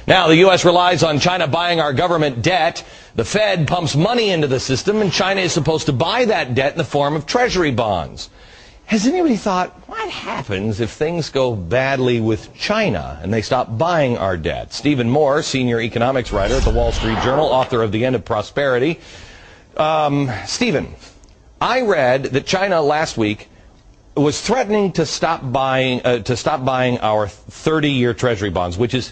Now, the U.S. relies on China buying our government debt. The Fed pumps money into the system, and China is supposed to buy that debt in the form of treasury bonds. Has anybody thought, what happens if things go badly with China and they stop buying our debt? Stephen Moore, senior economics writer at the Wall Street Journal, author of The End of Prosperity. Stephen, I read that China last week was threatening to stop buying our 30-year treasury bonds, which is,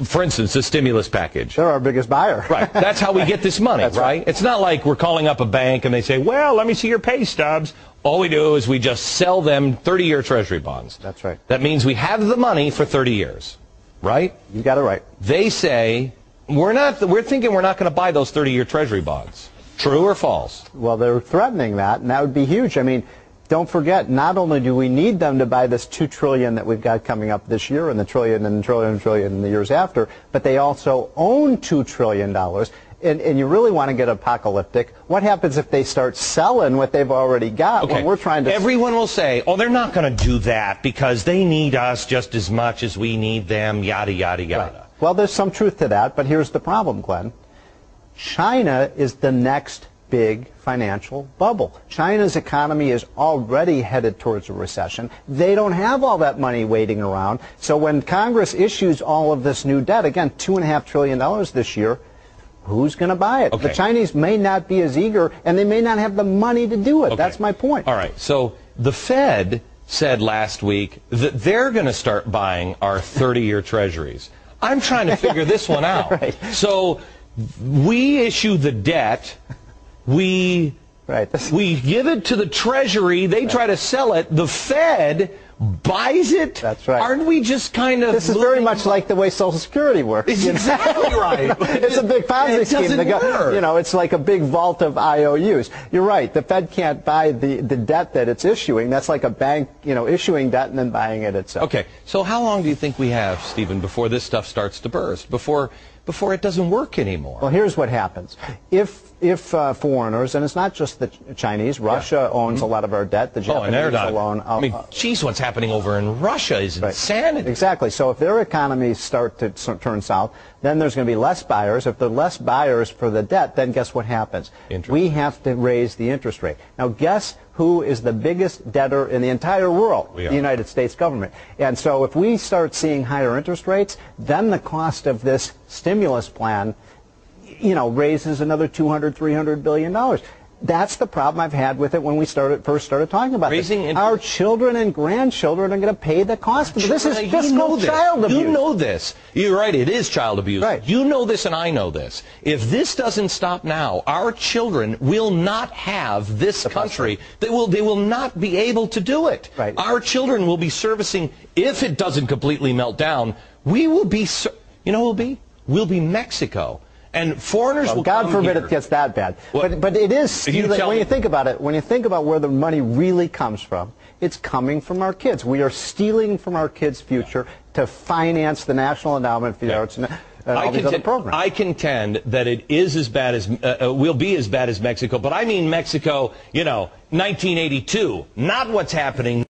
for instance, a stimulus package. They're our biggest buyer. Right. That's how we get this money, right? It's not like we're calling up a bank and they say, well, let me see your pay stubs. All we do is we just sell them 30-year treasury bonds. That's right. That means we have the money for 30 years, right? You got it right. They say, we're thinking we're not going to buy those 30-year treasury bonds. True or false? Well, they're threatening that, and that would be huge. I mean, don't forget, not only do we need them to buy this $2 trillion that we've got coming up this year and the trillion and trillion and trillion in the years after, but they also own $2 trillion. And you really want to get apocalyptic. What happens if they start selling what they've already got when we're trying to... Everyone will say, oh, they're not going to do that because they need us just as much as we need them, yada, yada, yada. Right. Well, there's some truth to that, but here's the problem, Glenn. China is the next big financial bubble. China's economy is already headed towards a recession. They don't have all that money waiting around. So when Congress issues all of this new debt, again, $2.5 trillion this year, who's going to buy it? Okay. The Chinese may not be as eager, and they may not have the money to do it. Okay. That's my point. All right. So the Fed said last week that they're going to start buying our 30-year treasuries. I'm trying to figure this one out. Right. So we issue the debt. We give it to the Treasury. They try to sell it. The Fed buys it. That's right. Aren't we just kind of... This is very much like the way Social Security works. It's exactly right. It's a big Ponzi scheme. It doesn't work. You know, it's like a big vault of IOUs. You're right. The Fed can't buy the debt that it's issuing. That's like a bank, you know, issuing debt and then buying it itself. Okay. So how long do you think we have, Stephen, before this stuff starts to burst? Before it doesn't work anymore? Well, here's what happens. If foreigners, and it's not just the Chinese, Russia owns a lot of our debt, the Japanese alone. I mean, geez, what's happening over in Russia is insanity. Exactly. So if their economies start to turn south, then there's going to be less buyers. If there are less buyers for the debt, then guess what happens? We have to raise the interest rate. Now, guess who is the biggest debtor in the entire world? The United States government. And so if we start seeing higher interest rates, then the cost of this stimulus plan, you know, raises another $200, $300 billion. That's the problem I've had with it when we first started talking about this. Our children and grandchildren are going to pay the cost of it. This is fiscal child abuse. You know this. You're right, it is child abuse. Right. You know this and I know this. If this doesn't stop now, our children will not have this country. They will not be able to do it. Right. Our children will be servicing, if it doesn't completely melt down, we will be, you know who we'll be? We'll be Mexico. And foreigners will God come forbid here. it gets that bad. But it is, when you think about it, when you think about where the money really comes from, it's coming from our kids. We are stealing from our kids' future to finance the National Endowment for the Arts and all these other programs. I contend that it is as bad as, will be as bad as Mexico, but I mean Mexico, you know, 1982, not what's happening